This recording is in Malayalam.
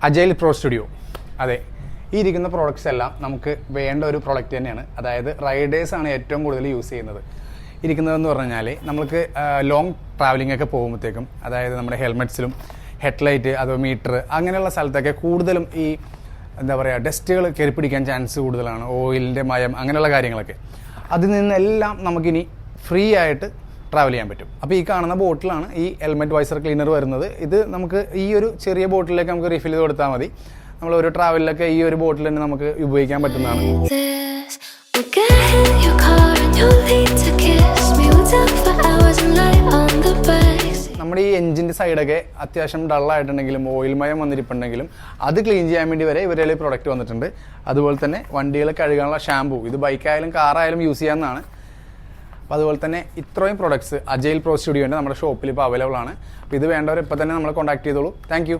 Agile pro studio. അതെ, ഈ ഇരിക്കുന്ന പ്രോഡക്റ്റ്സ് എല്ലാം നമുക്ക് വേണ്ട ഒരു പ്രോഡക്റ്റ് തന്നെയാണ്. അതായത് റൈഡേഴ്സാണ് ഏറ്റവും കൂടുതൽ യൂസ് ചെയ്യുന്നത്. ഇരിക്കുന്നതെന്ന് പറഞ്ഞു കഴിഞ്ഞാൽ നമുക്ക് ലോങ് ട്രാവലിംഗ് ഒക്കെ പോകുമ്പോഴത്തേക്കും, അതായത് നമ്മുടെ ഹെൽമെറ്റ്സിലും ഹെഡ്ലൈറ്റ് അഥവാ മീറ്റർ അങ്ങനെയുള്ള സ്ഥലത്തൊക്കെ കൂടുതലും ഈ എന്താ പറയുക ഡസ്റ്റുകൾ കയറി പിടിക്കാൻ ചാൻസ് കൂടുതലാണ്. ഓയിലിൻ്റെ മയം അങ്ങനെയുള്ള കാര്യങ്ങളൊക്കെ. അതിൽ നിന്നെല്ലാം നമുക്കിനി ഫ്രീ ആയിട്ട് ട്രാവൽ ചെയ്യാൻ പറ്റും. അപ്പോൾ ഈ കാണുന്ന ബോട്ടിലാണ് ഈ ഹെൽമെറ്റ് വൈസർ ക്ലീനർ വരുന്നത്. ഇത് നമുക്ക് ഈ ഒരു ചെറിയ ബോട്ടിലേക്ക് നമുക്ക് റീഫിൽ ചെയ്ത് കൊടുത്താൽ മതി. നമ്മൾ ഒരു ട്രാവലിലൊക്കെ ഈ ഒരു ബോട്ടിൽ തന്നെ നമുക്ക് ഉപയോഗിക്കാൻ പറ്റുന്നതാണ്. നമ്മുടെ ഈ എഞ്ചിൻ്റെ സൈഡൊക്കെ അത്യാവശ്യം ഡള്ളായിട്ടുണ്ടെങ്കിലും ഓയിൽ മയം വന്നിരിപ്പുണ്ടെങ്കിലും അത് ക്ലീൻ ചെയ്യാൻ വേണ്ടി വരെ ഇവരുടെ പ്രോഡക്റ്റ് വന്നിട്ടുണ്ട്. അതുപോലെ തന്നെ വണ്ടികൾ കഴുകാനുള്ള ഷാമ്പൂ, ഇത് ബൈക്കായാലും കാറായാലും യൂസ് ചെയ്യാവുന്നതാണ്. അപ്പോൾ അതുപോലെ തന്നെ ഇത്രയും പ്രോഡക്ട്സ് അജൈൽ പ്രോ സ്റ്റുഡിയോൻ്റെ നമ്മുടെ ഷോപ്പിൽ ഇപ്പോൾ അവൈലബിൾ ആണ്. അപ്പോൾ ഇത് വേണ്ടവർ ഇപ്പോൾ തന്നെ നമ്മളെ കോൺടാക്ട് ചെയ്തോളൂ. താങ്ക്